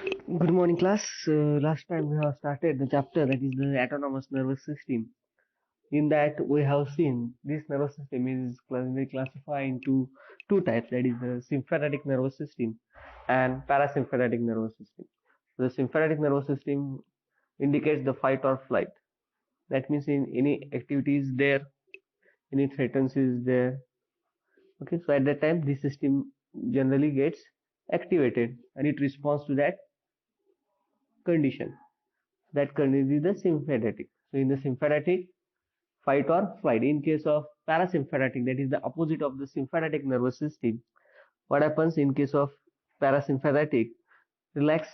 Good morning, class. Last time we have started the chapter that is the autonomous nervous system. In that, we have seen this nervous system is classified into two types, that is the sympathetic nervous system and parasympathetic nervous system. The sympathetic nervous system indicates the fight or flight. That means in any activity is there, any threatens is there. Okay, so at that time, this system generally gets activated and it responds to that condition. That condition is the sympathetic. So in the sympathetic, fight or flight. In case of parasympathetic, that is the opposite of the sympathetic nervous system. What happens in case of parasympathetic? Relax,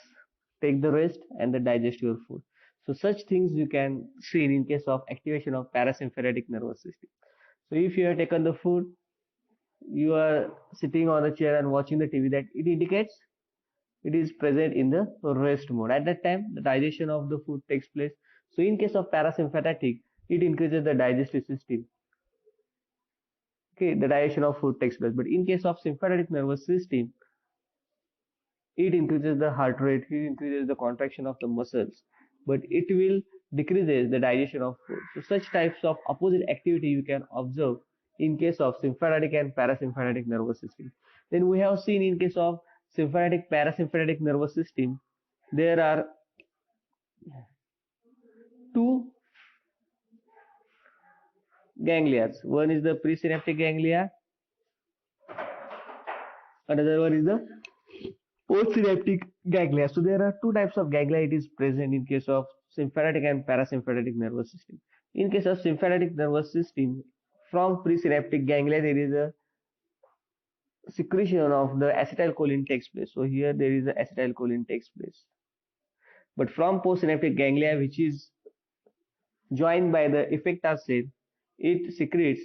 take the rest, and then digest your food. So such things you can see in case of activation of parasympathetic nervous system. So if you have taken the food, you are sitting on a chair and watching the TV, that it indicates it is present in the rest mode. At that time, the digestion of the food takes place. So in case of parasympathetic, it increases the digestive system. Okay, the digestion of food takes place. But in case of sympathetic nervous system, it increases the heart rate, it increases the contraction of the muscles, but it will decreases the digestion of food. So such types of opposite activity you can observe in case of sympathetic and parasympathetic nervous system. Then we have seen in case of sympathetic parasympathetic nervous system, there are two ganglia. One is the presynaptic ganglia, another one is the postsynaptic ganglia. So there are two types of ganglia it is present in case of sympathetic and parasympathetic nervous system. In case of sympathetic nervous system, from presynaptic ganglia there is a secretion of the acetylcholine takes place. So here there is a acetylcholine takes place. But from postsynaptic ganglia, which is joined by the effector cell, it secretes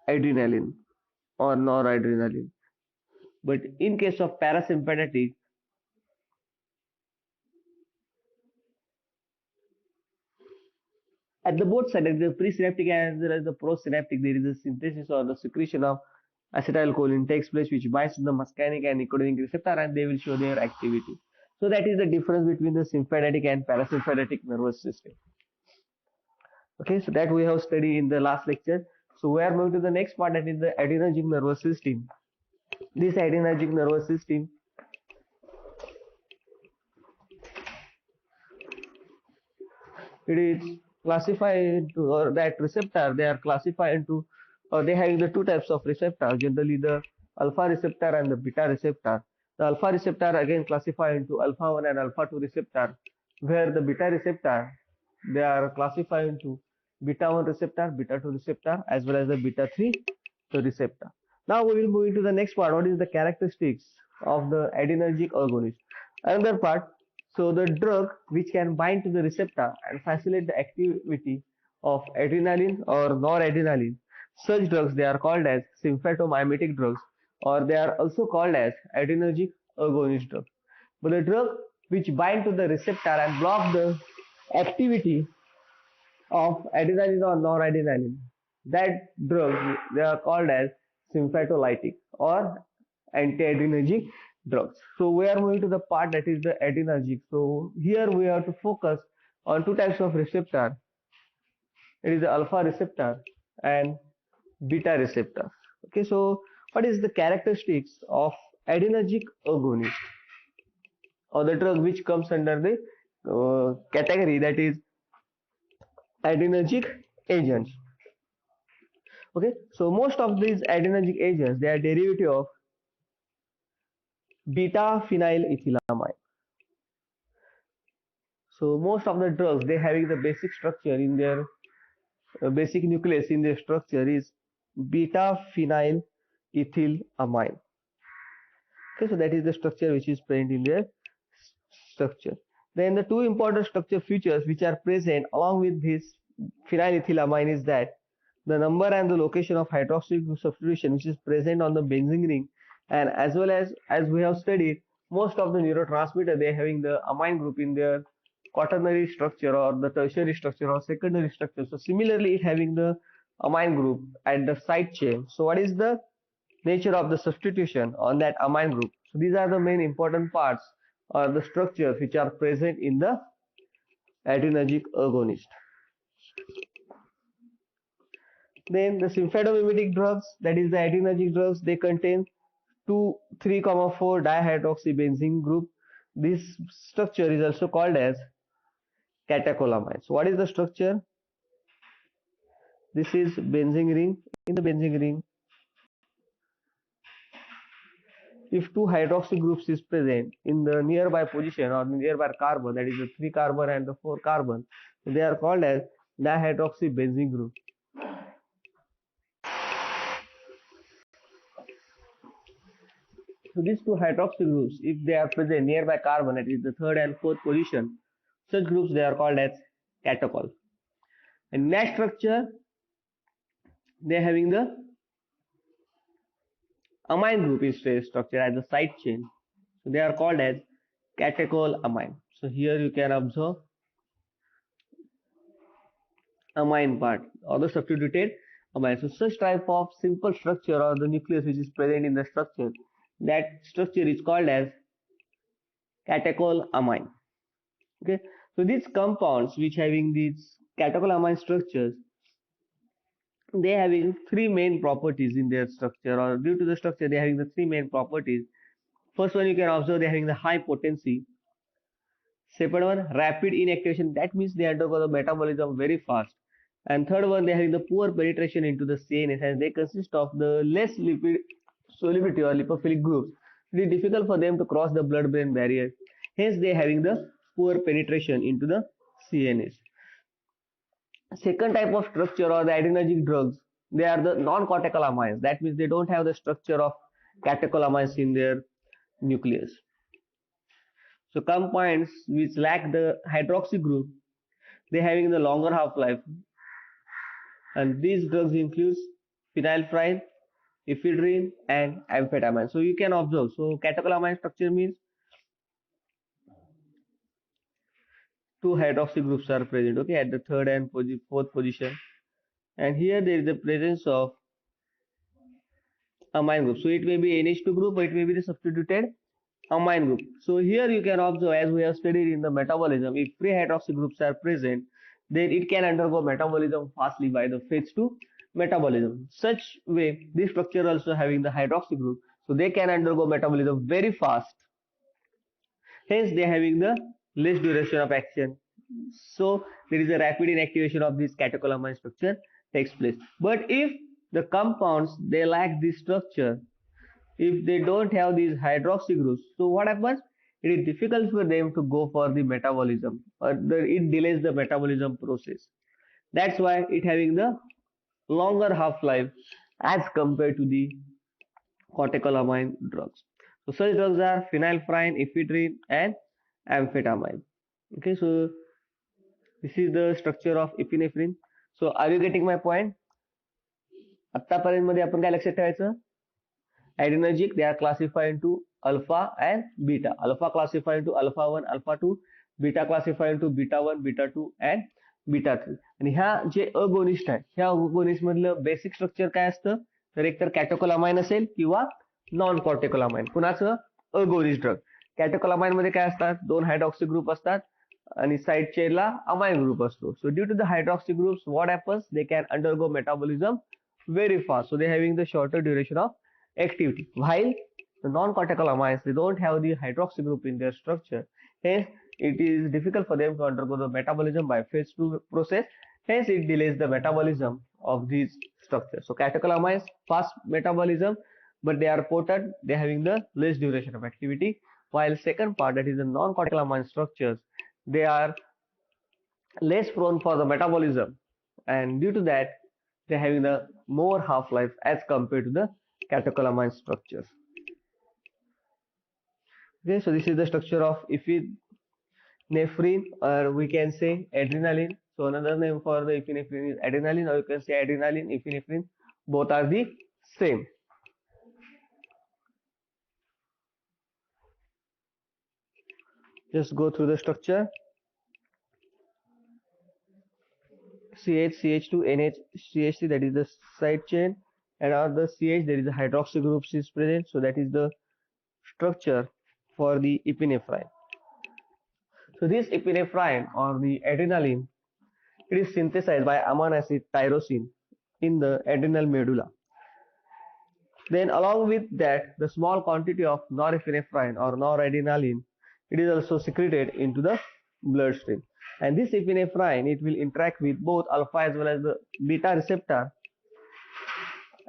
adrenaline or noradrenaline. But in case of parasympathetic, at the both sides, the presynaptic as well as the postsynaptic, there is a synthesis or the secretion of acetylcholine takes place, which binds to the muscarinic and nicotinic receptor, and they will show their activity. So that is the difference between the sympathetic and parasympathetic nervous system. Okay, so that we have studied in the last lecture. So we are moving to the next part, that is the adrenergic nervous system. This adrenergic nervous system, it is classified into, or that receptor, they are classified into, or they have the two types of receptor, generally the alpha receptor and the beta receptor. The alpha receptor again classified into alpha 1 and alpha 2 receptor, where the beta receptor, they are classified into beta 1 receptor, beta 2 receptor, as well as the beta 3 receptor. Now we will move into the next part. What is the characteristics of the adrenergic agonist? Another part, so the drug which can bind to the receptor and facilitate the activity of adrenaline or noradrenaline, such drugs they are called as sympathomimetic drugs, or they are also called as adrenergic agonist drugs. But the drug which bind to the receptor and block the activity of adrenaline or noradrenaline, that drug they are called as sympatholytic or antiadrenergic drugs. So we are moving to the part that is the adrenergic. So here we have to focus on two types of receptor. It is the alpha receptor and beta receptor. Okay, so what is the characteristics of adrenergic agonist, or the drug which comes under the category that is adrenergic agents? Okay, so most of these adrenergic agents, they are derivative of beta phenylethylamine. So most of the drugs, they having the basic structure in their basic nucleus in their structure is beta phenylethylamine. Okay, so that is the structure which is present in their structure. Then the two important structure features which are present along with this phenylethylamine is that the number and the location of hydroxyl substitution which is present on the benzene ring, and as well as we have studied, most of the neurotransmitter they are having the amine group in their quaternary structure or the tertiary structure or secondary structure. So similarly it having the amine group at the side chain. So what is the nature of the substitution on that amine group? So these are the main important parts or the structures which are present in the adrenergic agonist. Then the symphenomimetic drugs, that is the adrenergic drugs, they contain 2, 3, 4 dihydroxybenzene group. This structure is also called as catecholamines. What is the structure? This is benzene ring. In the benzene ring, if 2 hydroxy groups is present in the nearby position or nearby carbon, that is the 3 carbon and the 4 carbon, they are called as dihydroxybenzene group. So these 2 hydroxy groups, if they are present nearby carbon, that is the 3rd and 4th position, such groups they are called as catechol. And next structure, they are having the amine group is structured as the side chain. So they are called as catecholamine. So here you can observe amine part or the substituted amine. So such type of simple structure or the nucleus which is present in the structure, that structure is called as catecholamine. Okay, so these compounds which having these catecholamine structures, they having 3 main properties in their structure, or due to the structure they are having the 3 main properties. First one, you can observe they are having the high potency. Second one, rapid inactivation, that means they undergo the metabolism very fast. And third one, they are having the poor penetration into the CNS, and they consist of the less lipid solubility or lipophilic groups. It is difficult for them to cross the blood-brain barrier. Hence, they are having the poor penetration into the CNS. Second type of structure or the adrenergic drugs, they are the non-catecholamines. That means they don't have the structure of catecholamines in their nucleus. So compounds which lack the hydroxy group, they having the longer half-life, and these drugs include phenylphyrine, ephedrine, and amphetamine. So you can observe. So catecholamine structure means 2 hydroxy groups are present, okay, at the 3rd and 4th position, and here there is the presence of amine group. So it may be NH2 group or it may be the substituted amine group. So here you can observe, as we have studied in the metabolism, if 3 hydroxy groups are present, then it can undergo metabolism fastly by the phase 2 metabolism. Such way, this structure also having the hydroxy group, so they can undergo metabolism very fast. Hence, they are having the less duration of action. So there is a rapid inactivation of this catecholamine structure takes place. But if the compounds they lack this structure, if they don't have these hydroxy groups, so what happens? It is difficult for them to go for the metabolism, or it delays the metabolism process. That's why it having the longer half-life as compared to the catecholamine drugs. So such drugs are phenylphyrine, ephedrine, and amphetamine. Okay, so this is the structure of epinephrine. So are you getting my point? आतापर्यंत मध्ये आपण काय लक्षात ठेवायचं? Adrenergic, they are classified into alpha and beta. Alpha classified into alpha 1, alpha 2, beta classified into beta 1, beta 2 and beta 3. आणि ह्या जे agonist आहे, ह्या अगोनिस्ट मधलं बेसिक स्ट्रक्चर काय असतं? तर एकतर कॅटेकोलामाइन असेल किंवा नॉन कॉर्टेकोलामाइन. कुणाचं? Agonist drug. कॅटेकोलामाइन मध्ये काय असतात? 2 हायड्रॉक्सी ग्रुप असतात आणि साइड चेनला अमाइन ग्रुप असतो. So due to the hydroxy groups what happens? They can undergo metabolism very fast, so they are having the shorter duration of activity, while the non-catecholamines, they don't have the hydroxy group in their structure. Hence it is difficult for them to undergo the metabolism by phase 2 process. Hence it delays the metabolism of these structures. So catecholamines fast metabolism, but they are potent, they are having the less duration of activity, while second part, that is the non-catecholamine structures, they are less prone for the metabolism, and due to that they are having the more half-life as compared to the catecholamine structures. Okay, so this is the structure of epinephrine, or we can say adrenaline. So another name for the epinephrine is adrenaline, or you can say adrenaline, epinephrine, both are the same. Just go through the structure. CH, CH2, NH, CH3, that is the side chain, and on the CH there is a hydroxy group is present, so that is the structure for the epinephrine. So this epinephrine or the adrenaline, it is synthesized by amino acid tyrosine in the adrenal medulla. Then along with that, the small quantity of norepinephrine or noradrenaline, it is also secreted into the bloodstream. And this epinephrine, it will interact with both alpha as well as the beta receptor,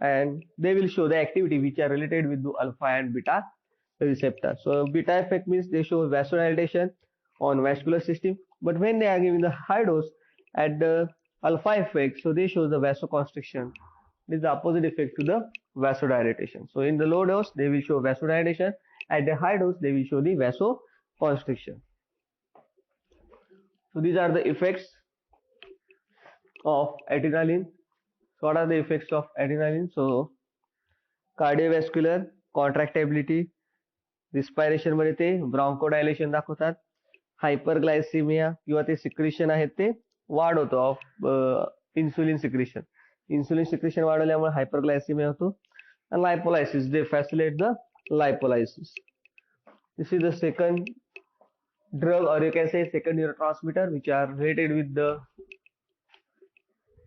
and they will show the activity which are related with the alpha and beta receptor. So beta effect means they show vasodilatation on vascular system, but when they are given the high dose at the alpha effect, so they show the vasoconstriction. This is the opposite effect to the vasodilatation. So in the low dose they will show vasodilatation, at the high dose they will show the vasoconstriction. So these are the effects of adrenaline. So what are the effects of adrenaline? So cardiovascular, contractibility, respiration मध्ये ते ब्रॉन्कोडायलेशन दाखवतात, हायपरग्लायसिमिया किंवा ते secretion आहेत ते वाढवतो of insulin secretion वाढवल्यामुळे हायपरग्लायसिमिया होतो, and lipolysis, they facilitate the lipolysis. This is the second drug, or you can say second neurotransmitter, which are related with the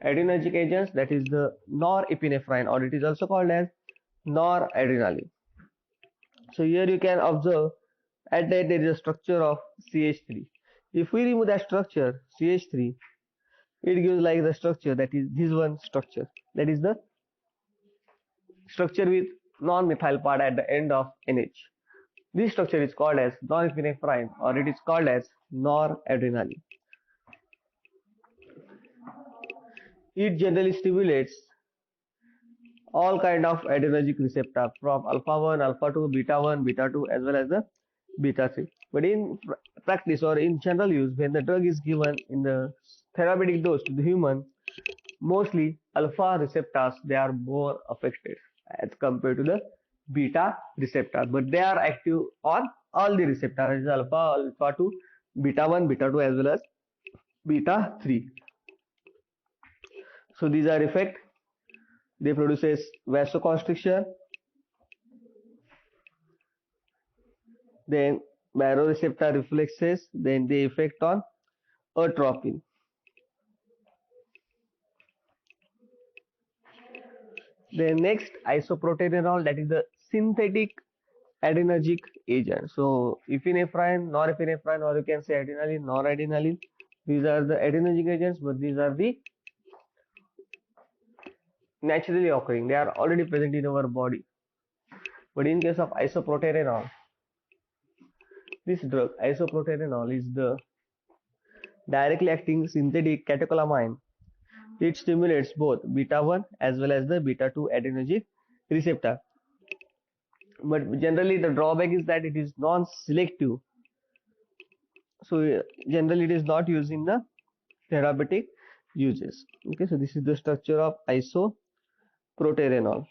adrenergic agents, that is the norepinephrine, or it is also called as noradrenaline. So here you can observe at that there is a structure of CH3. If we remove that structure CH3, it gives like the structure, that is this one structure, that is the structure with non-methyl part at the end of NH. This structure is called as norepinephrine, or it is called as noradrenaline. It generally stimulates all kind of adrenergic receptor from alpha 1, alpha 2, beta 1, beta 2, as well as the beta 3. But in practice or in general use, when the drug is given in the therapeutic dose to the human, mostly alpha receptors, they are more affected as compared to the beta receptor, but they are active on all the receptors, alpha, alpha 2, beta 1, beta 2, as well as beta 3. So these are effect. They produces vasoconstriction, then baroreceptor reflexes, then they effect on atropine. Then next, isoproterenol, that is the synthetic adrenergic agent. So epinephrine, norepinephrine, or you can say adrenaline, noradrenaline, these are the adrenergic agents, but these are the naturally occurring, they are already present in our body. But in case of isoproterenol, this drug isoproterenol is the directly acting synthetic catecholamine. It stimulates both beta 1 as well as the beta 2 adrenergic receptor. But generally the drawback is that it is non-selective. So generally it is not used in the therapeutic uses. Okay, so this is the structure of isoproterenol.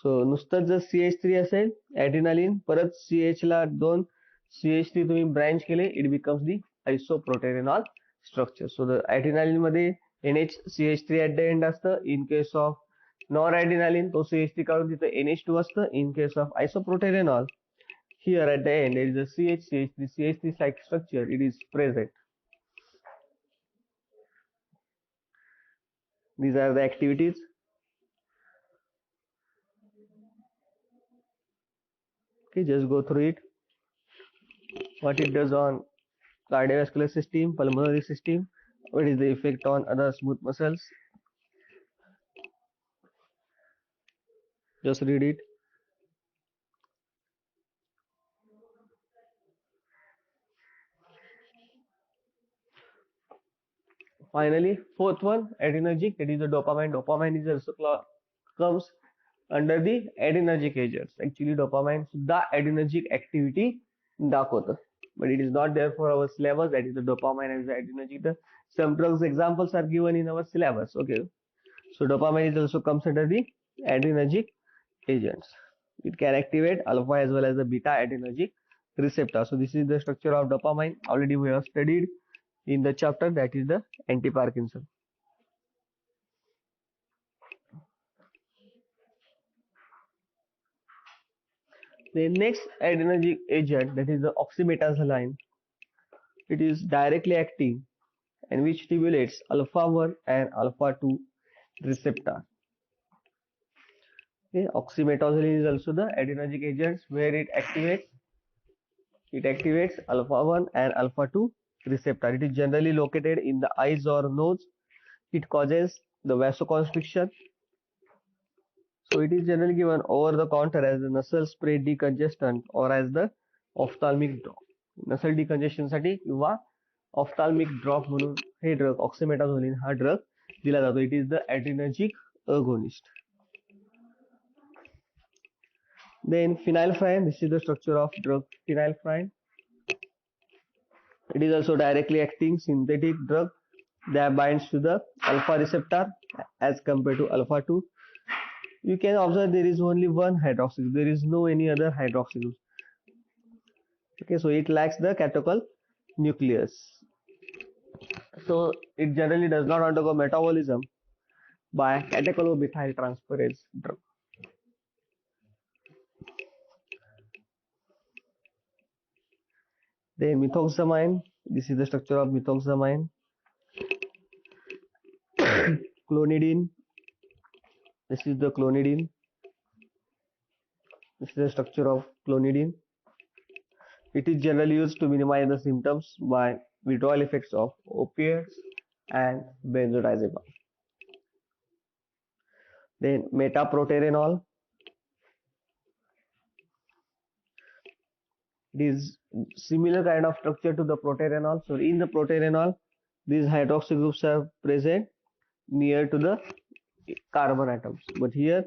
So नुसतं जर CH3 असेल adrenaline, परत CH ला दोन CH3 तुम्ही branch केले, it becomes the isoproterenol structure. So the adrenaline मध्ये NH-CH3 at the end असतं. In case of noradrenaline, तो CH3 काढून तिथं NH2 असतं. In case of isoproterenol, here at the end there is a CH3 like structure, it is present. These are the activities. Okay, just go through it. What it does on cardiovascular system, pulmonary system, what is the effect on other smooth muscles. Just read it. Finally, fourth one, adrenergic, that is the dopamine. Dopamine is also comes under the adrenergic agents. Actually, dopamine सुद्धा adrenergic activity दाखवतं, but it is not there for our syllabus. That is the dopamine as the adrenergic. Some drugs examples are given in our syllabus. Okay, so dopamine is also comes under the adrenergic agents. It can activate alpha as well as the beta adrenergic receptor. So this is the structure of dopamine. Already we have studied in the chapter, that is the anti-Parkinson. The next adrenergic agent, that is the oxybetazoline. It is directly acting and which stimulates alpha 1 and alpha 2 receptor. Okay, oxymetazoline is also the adrenergic agent where it activates alpha 1 and alpha 2 receptor. It is generally located in the eyes or nose. It causes the vasoconstriction. So it is generally given over the counter as the nasal spray decongestant or as the ophthalmic drop. Nasal decongestion साठी किंवा ophthalmic drop म्हणून हे drug ऑक्सिमेटाझोलिन हा drug दिला जातो. It is the adrenergic agonist. Then phenylphine, this is the structure of drug phenylphine. It is also directly acting synthetic drug that binds to the alpha receptor as compared to alpha 2. You can observe there is only one hydroxy group. There is no any other hydroxy group. Okay, so it lacks the catechol nucleus. So it generally does not undergo metabolism by catecholomethyl transferase drug. Then methoxamine, this is the structure of methoxamine. Clonidine, this is the clonidine. This is the structure of clonidine. It is generally used to minimize the symptoms by withdrawal effects of opiates and benzodiazepine. Then metaproterenol. It is similar kind of structure to the proterenol. So in the proterenol, these hydroxy groups are present near to the carbon atoms. But here,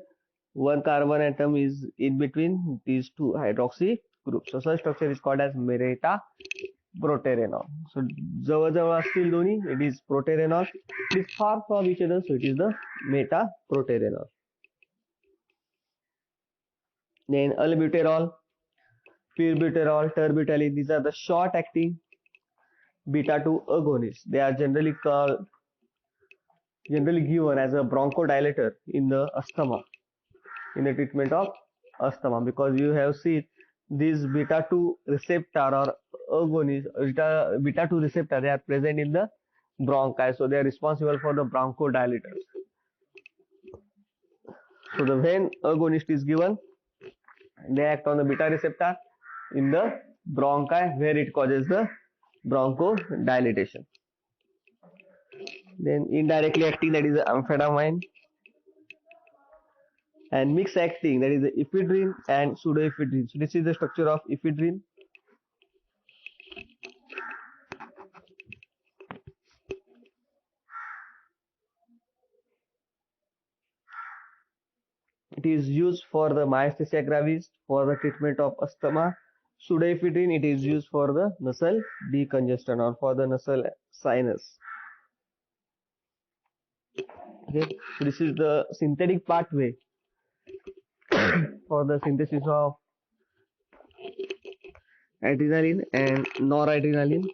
one carbon atom is in between these two hydroxy groups. So such structure is called as metaproterenol. So जवळ असतील दोन्ही, it is proterenol. It is far from each other, so it is the metaproterenol. Then albuterol, pyrbuterol, terbutaline, these are the short-acting beta-2 agonists. They are generally given as a bronchodilator in the asthma, in the treatment of asthma, because you have seen these beta-2 receptor or agonists, beta-2 receptor, they are present in the bronchi, so they are responsible for the bronchodilators. So the when agonist is given, they act on the beta receptor in the bronchi where it causes the bronchodilation. Then indirectly acting, that is the amphetamine, and mixed acting, that is the ephedrine and pseudoephedrine. So this is the structure of ephedrine. It is used for the myasthenia gravis for the treatment of asthma. Pseudoephedrine, it is used for the nasal decongestion or for the nasal sinus. Okay, so this is the synthetic pathway for the synthesis of adrenaline and noradrenaline.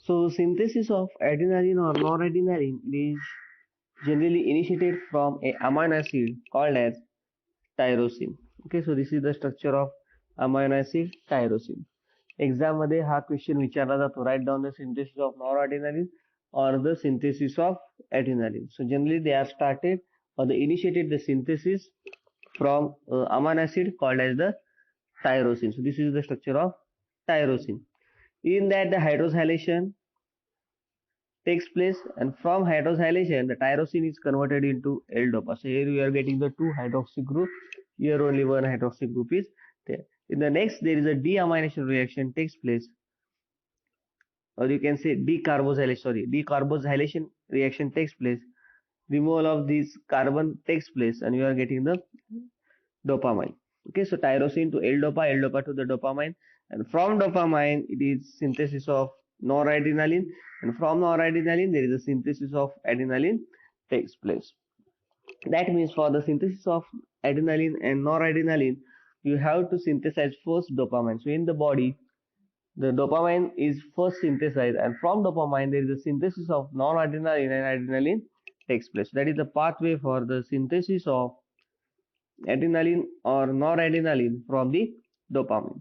So synthesis of adrenaline or noradrenaline is generally initiated from a amino acid called as tyrosine. Okay, so this is the structure of amino acid tyrosine. Exam मध्ये हा question विचारला जातो. Write down the synthesis of noradrenaline or the synthesis of adrenaline. So generally they are started or they initiated the synthesis from amino acid called as the tyrosine. So this is the structure of tyrosine. In that the hydroxylation takes place, and from hydroxylation the tyrosine is converted into L-dopa. So here we are getting the two hydroxy group. Here only one hydroxy group is there. In the next there is a deamination reaction takes place, or you can say decarboxylation reaction takes place. Removal of this carbon takes place and you are getting the dopamine. Okay, so tyrosine to L-dopa, L-dopa to the dopamine, and from dopamine it is synthesis of noradrenaline, and from noradrenaline there is a synthesis of adrenaline takes place. That means for the synthesis of adrenaline and noradrenaline, you have to synthesize first dopamine. So in the body, the dopamine is first synthesized, and from dopamine there is a synthesis of noradrenaline and adrenaline takes place. That is the pathway for the synthesis of adrenaline or noradrenaline from the dopamine.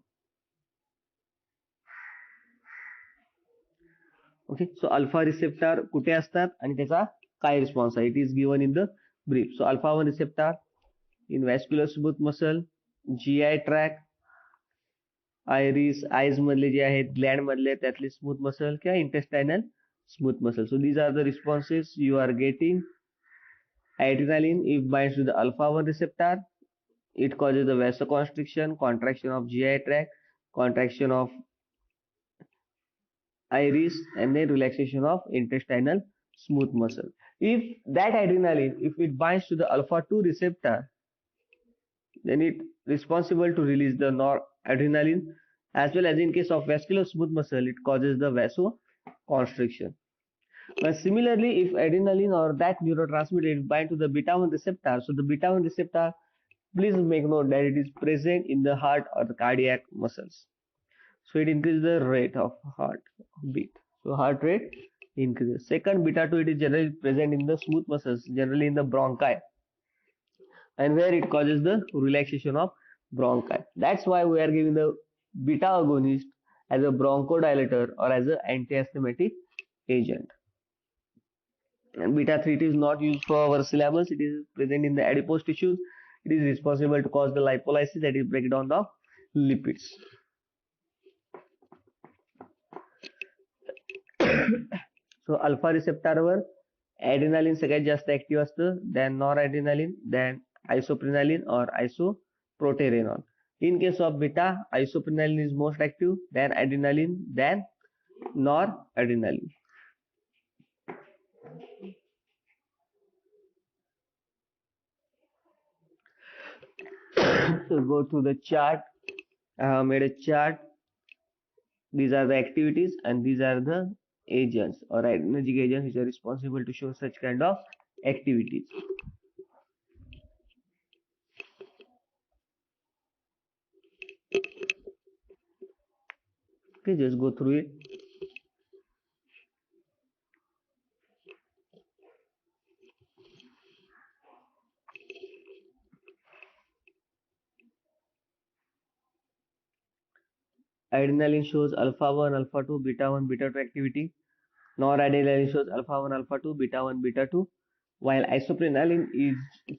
Okay. So alpha receptor कुठे असतात आणि त्याचा काय response आहे, it is given in the brief. So alpha 1 receptor in vascular smooth muscle, GI tract, iris, eyes मधले जे आहेत, gland मधले त्यातले स्मूथ मसल किंवा intestinal smooth muscle. So these are the responses you are getting. Adrenaline, if binds to the alpha 1 receptor, it causes the vasoconstriction, contraction of GI tract, contraction of iris, and then relaxation of intestinal smooth muscle. If that adrenaline, if it binds to the alpha 2 receptor, then it responsible to release the noradrenaline, as well as in case of vascular smooth muscle, it causes the vasoconstriction. But similarly, if adrenaline or that neurotransmitter bind to the beta 1 receptor, so the beta 1 receptor, please make note that it is present in the heart or the cardiac muscles. So it increases the rate of heart beat. So heart rate increases. Second, beta 2, it is generally present in the smooth muscles, generally in the bronchi, and where it causes the relaxation of bronchi. That's why we are giving the beta agonist as a bronchodilator or as an antiasthmatic agent. And beta 3, it is not used for our syllabus. It is present in the adipose tissues. It is responsible to cause the lipolysis, that is breakdown of lipids. So alpha receptor were adrenaline सगळ्यात जास्त active असतं, then noradrenaline, then isoprenaline or isoproterenol. In case of beta, isoprenaline is most active, then adrenaline, then noradrenaline. So go to the chart. I have made a chart. These are the activities and these are the agents or adrenergic agents which are responsible to show such kind of activities. Okay, just go through it. Adrenaline shows alpha 1, alpha 2, beta 1, beta 2 activity. Noradrenaline shows alpha 1, alpha 2, beta 1, beta 2. While isoprenaline is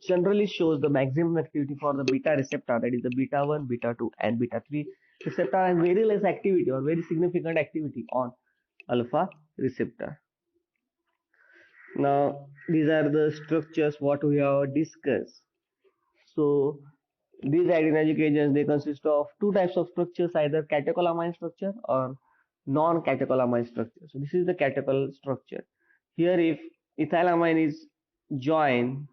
generally shows the maximum activity for the beta receptor, that is the beta 1, beta 2, and beta 3 receptor, and very less activity or very significant activity on alpha receptor. Now, these are the structures what we have discussed. So, these adrenergic agents, they consist of two types of structures, either catecholamine structure or non-catecholamine structure. So this is the catechol structure. Here, if ethylamine is joined,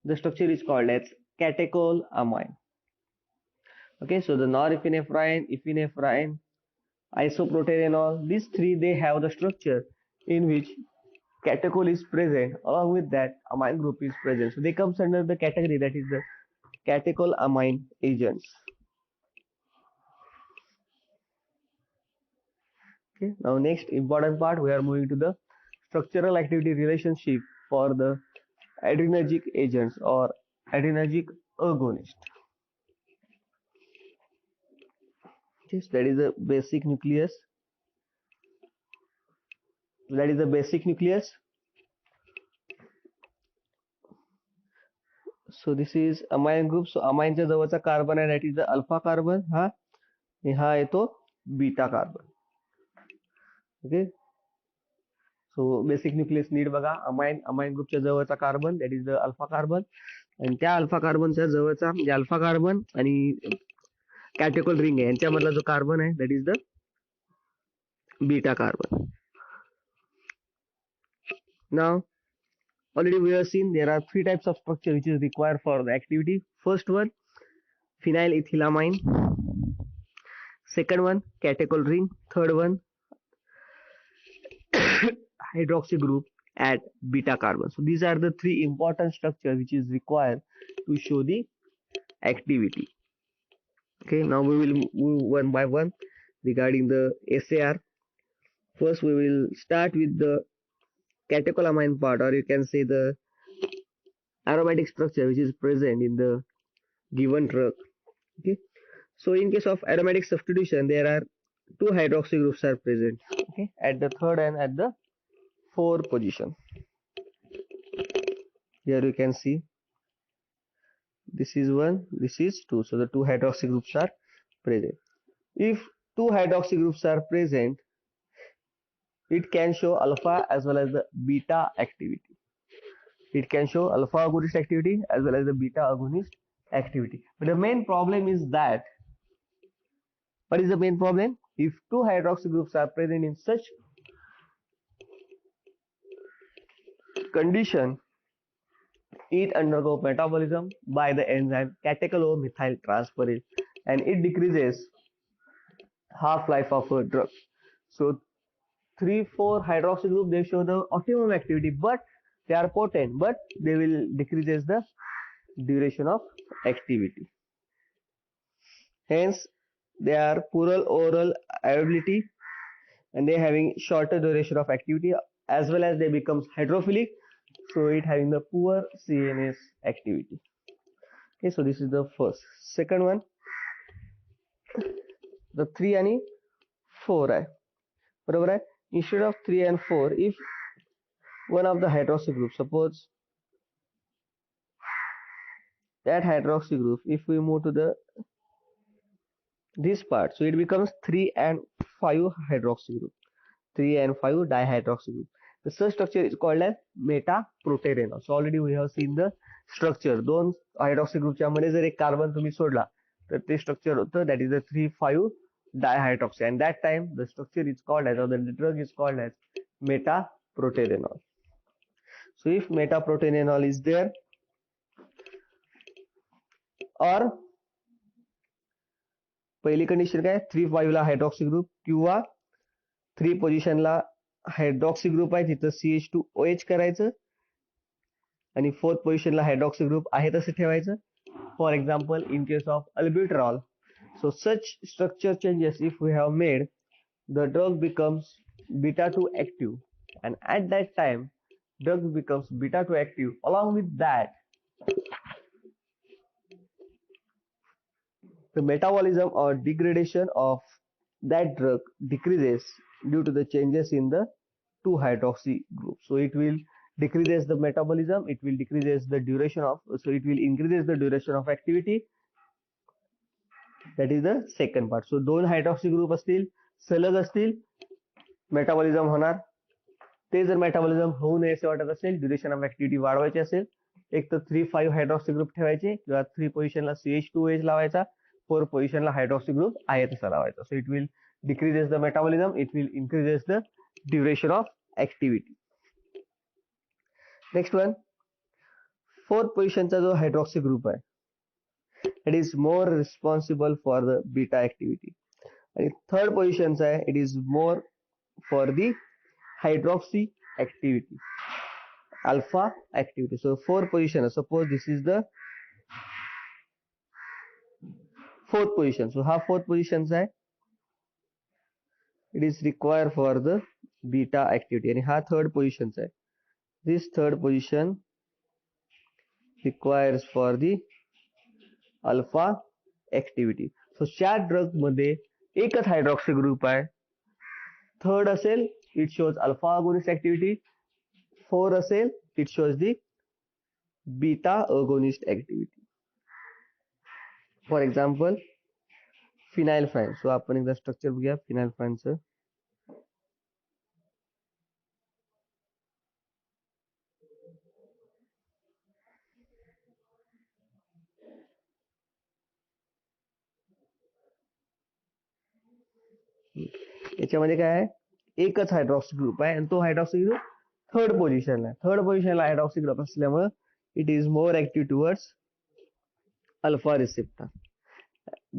the structure is called as catecholamine. Okay, so the norepinephrine, epinephrine, isoproterenol, these three, they have the structure in which catechol is present, along with that amine group is present. So they comes under the category that is the catecholamine agents. Okay, now next important part, we are moving to the structural activity relationship for the adrenergic agents or adrenergic agonist. Okay, so that is the basic nucleus. That is the basic nucleus. So this is amine group. So amine च्या जवळचा carbon आहे, that is the alpha carbon. हा येतो beta carbon. Okay. So basic nucleus नीट बघा, amine ग्रुपच्या जवळचा carbon, that is the alpha carbon, आणि त्या अल्फा कार्बनच्या जवळचा म्हणजे अल्फा कार्बन आणि कॅटेकोल रिंग आहे यांच्यामधला जो कार्बन आहे, that is the beta carbon. Now already we have seen there are three types of structure which is required for the activity. First one, phenylethylamine. Second one, catechol ring. Third one, hydroxy group at beta carbon. So these are the three important structures which is required to show the activity. Okay, now we will move one by one regarding the SAR. First we will start with the catecholamine part, or you can say the aromatic structure which is present in the given drug. Okay, so in case of aromatic substitution, there are two hydroxy groups are present. okay, at the third and at the fourth position. Here you can see this is 1, this is 2, so the two hydroxy groups are present. If two hydroxy groups are present, it can show alpha as well as the beta activity. It can show alpha agonist activity as well as the beta agonist activity. But the main problem is that, what is the main problem? If two hydroxy groups are present in such condition, it undergo metabolism by the enzyme catechol-methyl transferase, and it decreases half-life of a drug. So 3,4 hydroxy group, they show the optimum activity, but they are potent, but they will decreases the duration of activity. Hence, they are poor oral availability, and they having shorter duration of activity, as well as they becomes hydrophilic, so it having the poor CNS activity. Okay, so this is the first. Second one, the 3 आणि 4 आहे, बरोबर आहे. Instead of 3 and 4, if one of the hydroxy group, suppose that hydroxy group, if we move to the this part, so it becomes 3 and 5 hydroxy group, 3 and 5 dihydroxy group. The such structure is called as metaproterenol. So already we have seen the structure. दोन hydroxy group च्या मध्ये जर एक carbon तुम्ही सोडला तर ते structure होतं, that is the 3,5 dihydroxy, and that time the structure is called as, or the drug is called as metaproterenol. So if metaproterenol is there, or पहिली कंडिशन काय, 3,5 ला हायड्रॉक्सी ग्रुप किंवा 3 पोझिशनला हायड्रॉक्सी ग्रुप आहे, तिथं CH2OH करायचं आणि 4th पोझिशनला hydroxy group आहे तसं ठेवायचं. For example, in case of albuterol, so such structure changes if we have made, the drug becomes beta 2 active, and at that time drug becomes beta 2 active. Along with that, the metabolism or degradation of that drug decreases due to the changes in the 2 hydroxy group. So it will decreases the metabolism, it will decreases the duration of, so it will increases the duration of activity. That is the second part. So 2 hydroxy group असतील, सलग असतील, metabolism होणार. ते जर metabolism होऊ नये असे वाटत असेल, ड्युरेशन ऑफ ऍक्टिव्हिटी वाढवायची असेल, एक तर 3,5 हायड्रॉक्सी ग्रुप ठेवायचे किंवा 3 पोझिशनला CH2OH लावायचा, 4 पोझिशनला हायड्रॉक्सी ग्रुप आहे तसा लावायचा. So it will decreases the metabolism, it will increases the duration of activity. Next one, 4th पोझिशनचा जो हायड्रॉक्सी ग्रुप आहे, it is more responsible for the beta activity, आणि 3rd पोझिशनचा आहे, it is more for the hydroxy activity, alpha activity. So 4th position, suppose this is the 4th position, so हा 4th position आहे, it is required for the beta activity, आणि हा 3rd position आहे, this 3rd position requires for the alpha activity. So 4 drug मध्ये एकच hydroxy group आहे, 3rd असेल it shows alpha agonist activity, 4 असेल it shows the beta agonist activity. For example, phenylphine. So आपण एकदा स्ट्रक्चर बघूया phenylphineचं. याच्यामध्ये काय आहे, एकच हायड्रॉक्सी ग्रुप आहे, आणि तो हायड्रॉक्सी ग्रुप 3rd पोझिशनला आहे. 3rd पोझिशनला हायड्रॉक्सी ग्रुप असल्यामुळे it is more active towards alpha receptor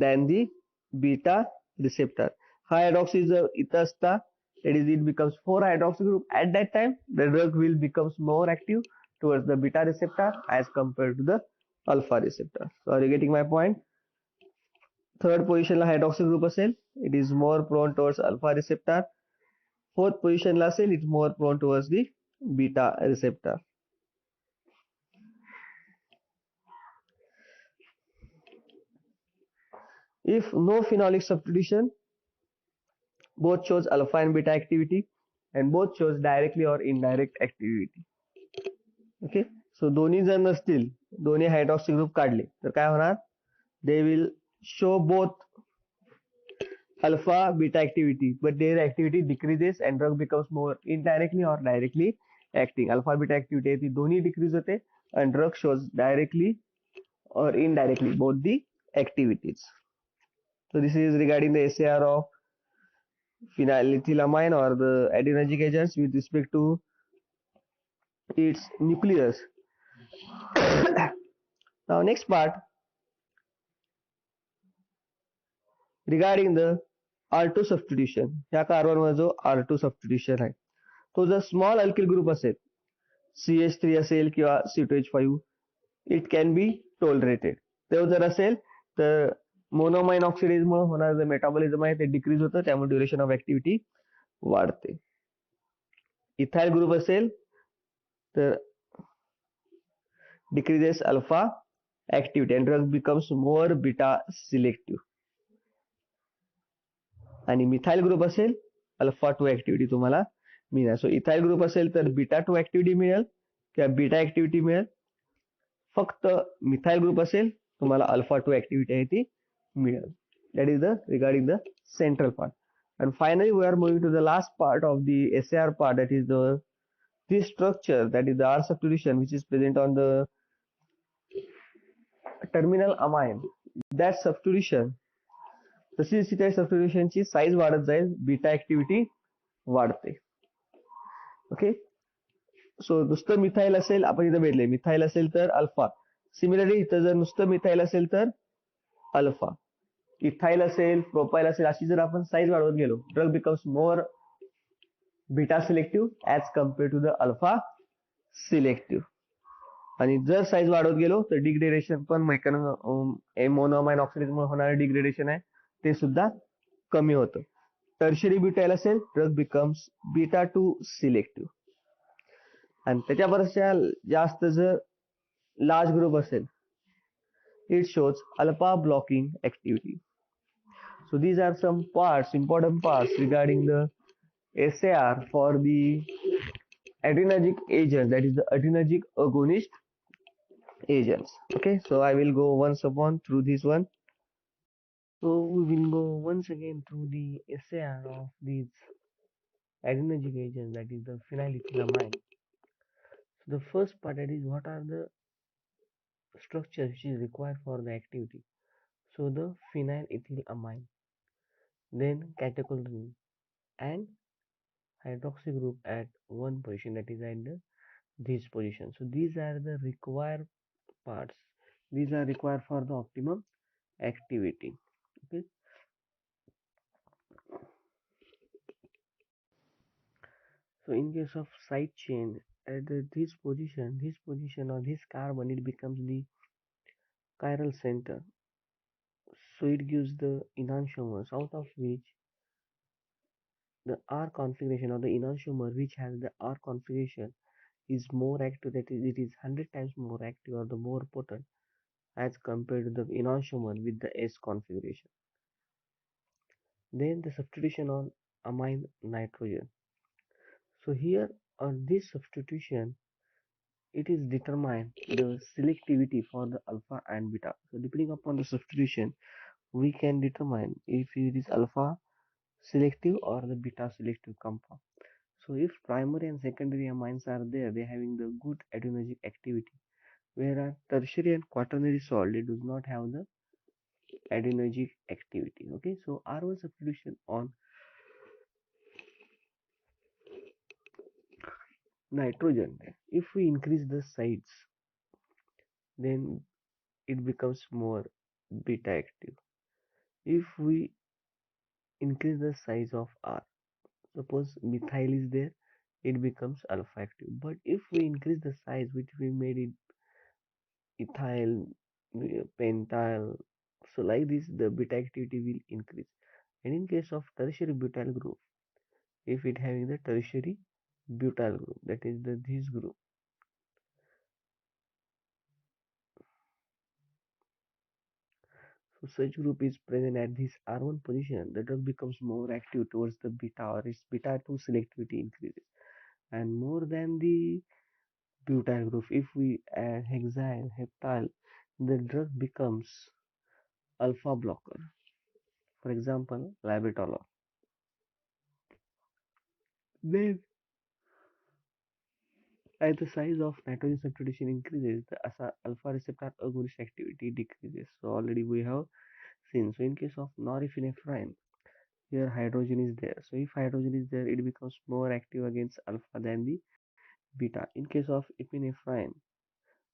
than the beta receptor. हा हायड्रॉक्सी जर इथं असता, it becomes 4 hydroxy group. At that time, the drug will becomes more active towards the beta receptor as compared to the alpha receptor. So are you getting my point? 3rd position La hydroxy group असेल, it is more prone towards alpha receptor. 4th position ला असेल, it's more prone towards the beta receptor. If no phenolic substitution, Both shows alpha and beta activity, and both shows directly or indirect activity. Okay, so दोन्ही जर नसतील, दोन्ही hydroxy group काढले तर काय होणार? They will show both alpha beta activity, but their activity decreases and drug becomes more indirectly or directly acting. Alpha beta activity आहे ती दोन्ही decrease होते and drug shows directly or indirectly both the activities. So this is regarding the SAR of phenylethylamine or the adrenergic agents with respect to its nucleus. Now next part regarding the R2 substitution. ह्या कार्बनमध्ये जो R2 substitution आहे तो जर small alkyl group असेल, CH3 असेल किंवा C2H5, it can be tolerated. तो जर असेल तर मोनोमाइन ऑक्सिडेजमुळे होणारं जे मेटाबॉलिझम आहे ते डिक्रीज होतं, त्यामुळे ड्युरेशन ऑफ ऍक्टिव्हिटी वाढते. इथाइल ग्रुप असेल तर decreases alpha activity and drug becomes more beta selective. आणि मिथाइल ग्रुप असेल अल्फा 2 ऍक्टिव्हिटी तुम्हाला मिळणार. सो इथाइल ग्रुप असेल तर बीटा 2 ऍक्टिव्हिटी मिळेल किंवा बीटा ऍक्टिव्हिटी मिळेल. फक्त मिथाइल ग्रुप असेल तुम्हाला अल्फा 2 ऍक्टिव्हिटी आहे ती मिळेल. That is the regarding the central part. And finally we are moving to the last part of the SAR part, that is the this structure, that is the R substitution which is present on the terminal amine. That substitution, तशी त्या substitution ची size वाढत जाईल, beta activity वाढते. Okay, सो नुसतं methyl असेल, आपण इथं भेटले मिथाइल असेल तर अल्फा. सिमिलरली इथं जर नुसतं मिथाइल असेल तर अल्फा. इथाइल असेल, प्रोपाइल असेल, अशी जर आपण साईज वाढवत गेलो, drug becomes more beta selective as compared to the alpha selective. आणि जर साईज वाढवत गेलो तर डिग्रेडेशन पण मोनोमाइन ऑक्सिडेजमुळे होणारे डिग्रेडेशन आहे ते सुद्धा कमी होतं. टर्शरी ब्युटाइल असेल, ड्रग बिकम्स बीटा 2 सिलेक्टिव्ह. आणि त्याच्यापेक्षा जास्त जर लार्ज ग्रुप असेल, it shows alpha blocking activity. So these are some parts, important parts regarding the SAR for the adrenergic agents, that is the adrenergic agonist agents. Okay, so I will go once upon through this one. So we will go once again through the SAR of these adrenergic agents, that is the phenylethylamine. So the first part, that is what are the structures which is required for the activity. So the phenylethylamine, then catechol ring and hydroxy group at one position, that is at this position. So these are the required parts. These are required for the optimum activity. Okay. So in case of side chain at this position or this carbon, it becomes the chiral center. So it gives the enantiomers, out of which the R configuration or the enantiomer which has the R configuration is more active, that is it is 100 times more active or the more potent as compared to the enantiomer with the S configuration. Then the substitution on amine nitrogen. So here on this substitution, it is determined the selectivity for the alpha and beta. So depending upon the substitution, we can determine if it is alpha selective or the beta selective compound. So if primary and secondary amines are there, they having the good adrenergic activity, whereas tertiary and quaternary salt, they do not have the adrenergic activity. Okay, so R1 substitution on nitrogen, if we increase the size, then it becomes more beta active. If we increase the size of R, suppose methyl is there, it becomes alpha active. But if we increase the size, which we made it ethyl, pentyl, so like this the beta activity will increase. And in case of tertiary butyl group, if it having the tertiary butyl group, that is this group, So such group is present at this R1 position, the drug becomes more active towards the beta, or its beta 2 selectivity increases. And more than the butyl group, if we add hexyl, heptyl, the drug becomes alpha blocker. For example, labetalol. Then, as the size of nitrogen substitution increases, the alpha receptor agonist activity decreases. So already we have seen. So in case of norepinephrine, here hydrogen is there. So if hydrogen is there, it becomes more active against alpha than the beta. In case of epinephrine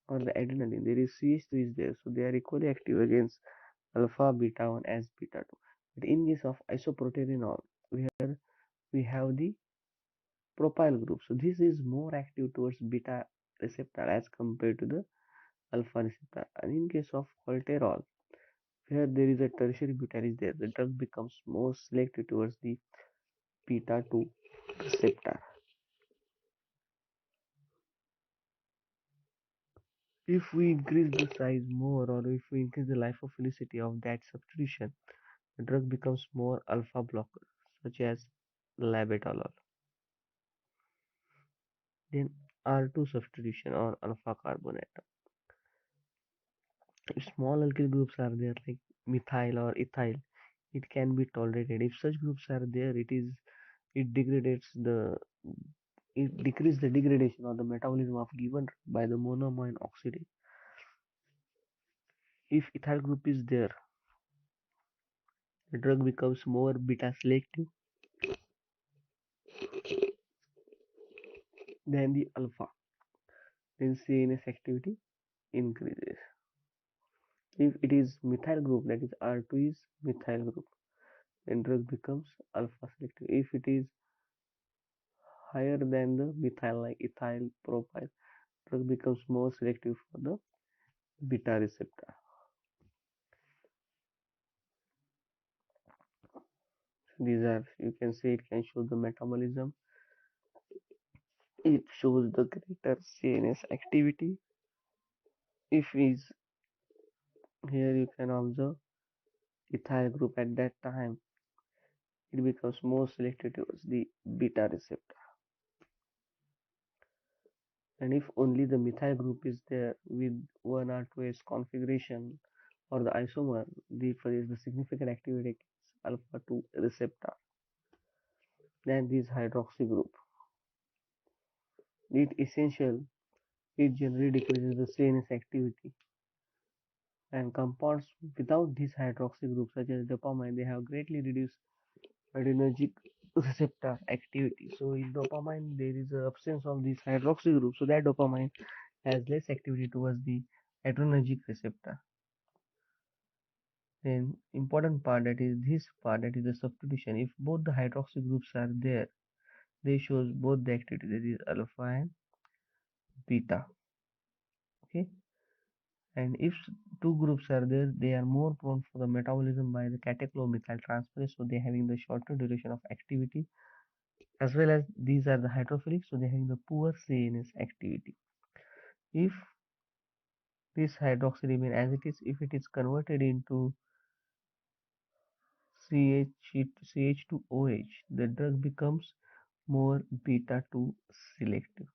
or the adrenaline, there is CH2 is there. So they are equally active against alpha, beta 1 as beta 2. But in case of isoproterenol, here we have the propyl group. So this is more active towards beta receptor as compared to the alpha receptor. And in case of cholesterol, where there is a tertiary butyl is there, the drug becomes more selective towards the beta 2 receptor. If we increase the size more, or if we increase the lipophilicity of that substitution, the drug becomes more alpha blocker, such as labetalol. Then R2 substitution or alpha carbonate. If small alkyl groups are there like methyl or ethyl, it can be tolerated. If such groups are there, it degrades the it decreases the degradation or the metabolism of given by the monoamine oxidase. If ethyl group is there, the drug becomes more beta selective than the alpha. Then CNS activity increases. If it is methyl group, that is R2 is methyl group, then drug becomes alpha selective. If it is higher than the methyl like ethyl, propyl, drug becomes more selective for the beta receptor. These are, you can say, it can show the metabolism. It shows the greater CNS activity. If is here, you can observe ethyl group at that time, it becomes more selective towards the beta receptor. And if only the methyl group is there with 1 or 2s configuration or the isomer, there is the significant activity against alpha 2 receptor. Then this hydroxy group, it essential, it generally decreases the CNS activity, and compounds without this hydroxy group such as dopamine, they have greatly reduced adrenergic receptor activity. So in dopamine there is an absence of this hydroxy group, so that dopamine has less activity towards the adrenergic receptor. Then important part, that is this part, that is the substitution. If both the hydroxy groups are there, they shows both the activity, that is alpha and beta. Okay, and if two groups are there, they are more prone for the metabolism by the catechol-methyl transferase, so they are having the shorter duration of activity, as well as these are the hydrophilic, so they are having the poor CNS activity. If this hydroxy remain as it is, if it is converted into CH2OH, the drug becomes more beta 2 selective.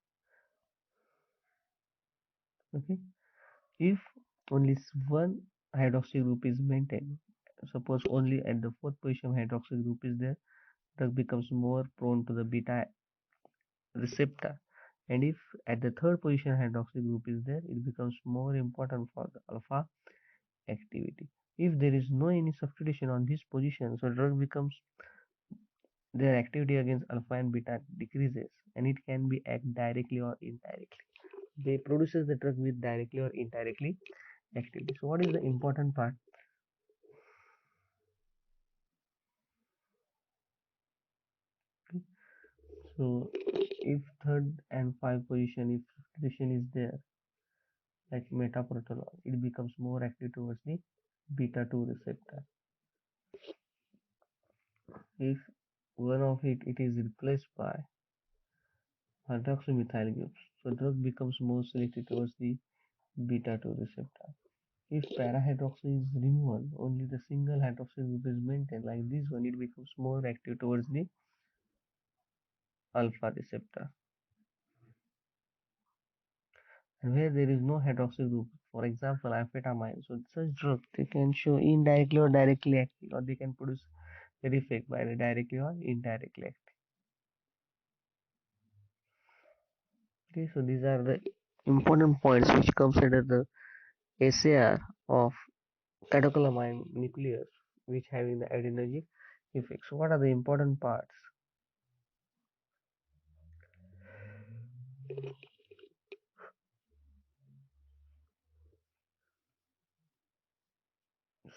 Okay, if only one hydroxy group is maintained, suppose only at the fourth position hydroxy group is there, drug becomes more prone to the beta receptor, and if at the third position hydroxy group is there, it becomes more important for the alpha activity. If there is no any substitution on this position, so drug becomes, their activity against alpha and beta decreases, and it can be act directly or indirectly. They produces the drug with directly or indirectly activity. So what is the important part? Okay. So if third and five position, if substitution is there, like metoprolol, it becomes more active towards the beta 2 receptor. If one of it is replaced by hydroxymethyl groups, so drug becomes more selective towards the beta 2 receptor. If para-hydroxy is removed, only the single hydroxy group is maintained. Like this one, it becomes more active towards the alpha receptor. And where there is no hydroxy group, for example, amphetamine, so such drug they can show indirectly or directly acting, or they can produce their effect by directly or indirectly acting. Okay, so these are the important points which comes under the SAR of catecholamine nucleus, which having the adrenergic effects. So what are the important parts?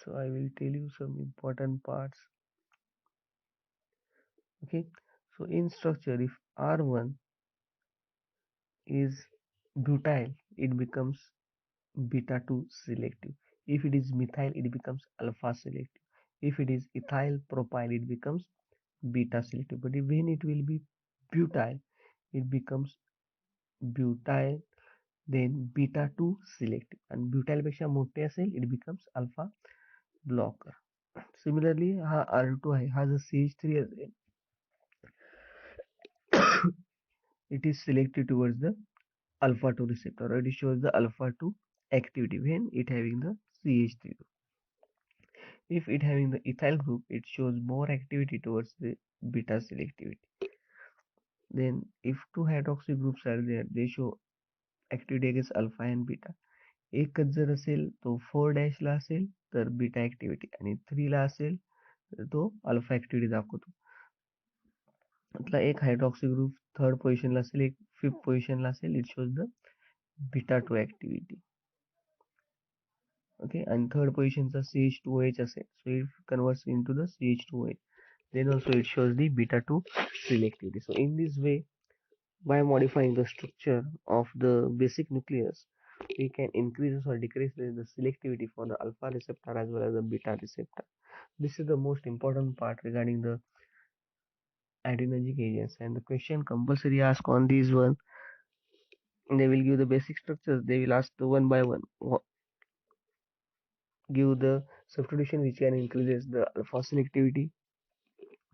So I will tell you some important parts. Okay, so in structure, if R1 is butyl, it becomes beta 2 selective. If it is methyl, it becomes alpha selective. If it is ethyl propyl, it becomes beta selective. But when it will be butyl, it becomes butyl, then beta 2 selective. And butyl पेक्षा मोठे असेल, it becomes alpha blocker. Similarly, हा R2 आहे, हा जर CH3 असेल, it is selective towards the alpha 2 receptor, or it shows the alpha 2 activity when it having the CH3. If it having the ethyl group, it shows more activity towards the beta selectivity. Then if two hydroxy groups are there, they show activity against alpha and beta. एकच जर असेल तो 4 ला असेल तर beta activity, आणि 3 ला असेल तर तो अल्फा ऍक्टिव्हिटी दाखवतो. मतलब एक हायड्रॉक्सी ग्रुप थर्ड पोझिशनला असेल, एक फिफ्थ पोझिशनला असेल, it shows the beta 2 activity. Okay, and third position is CH2OH acid, so it converts into the CH2OH. Then also it shows the beta 2 selectivity. So in this way, by modifying the structure of the basic nucleus, we can increase or decrease the selectivity for the alpha receptor as well as the beta receptor. This is the most important part regarding the adrenergic agents, and the question compulsory ask on these one. They will give the basic structures. They will ask the one by one. Give the substitution which can increase the alpha selectivity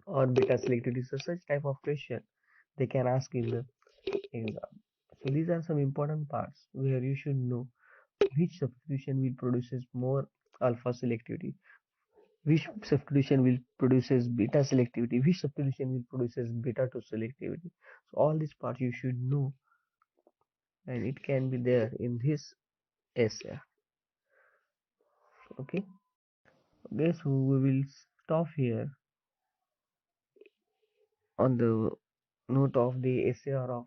or beta selectivity. So such type of question they can ask in the exam. So these are some important parts where you should know which substitution will produces more alpha selectivity, which substitution will produces beta selectivity, which substitution will produces beta 2 selectivity. So all these parts you should know, and it can be there in this essay. Okay. Okay, so we will stop here on the note of the SAR of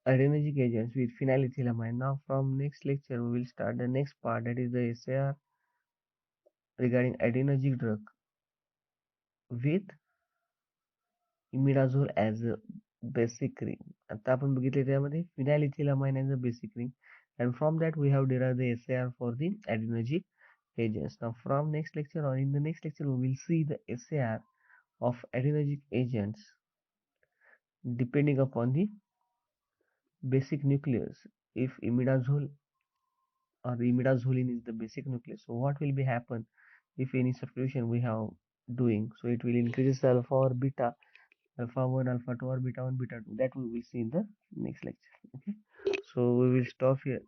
adrenergic agents with phenylethylamine. Now from next lecture we will start the next part, that is the SAR regarding adrenergic drug with imidazole as a basic ring. आता आपण बघितले त्यामध्ये phenylethylamine as a basic ring, and from that we have derived the SAR for the adrenergic agents. Now from next lecture or in the next lecture we will see the SAR of adrenergic agents depending upon the basic nucleus. If imidazole or imidazoline is the basic nucleus, so what will be happen if any substitution we have doing? So it will increase alpha or beta, alpha 1, alpha 2, or beta 1, beta 2. That we will see in the next lecture. Okay, so we will stop here.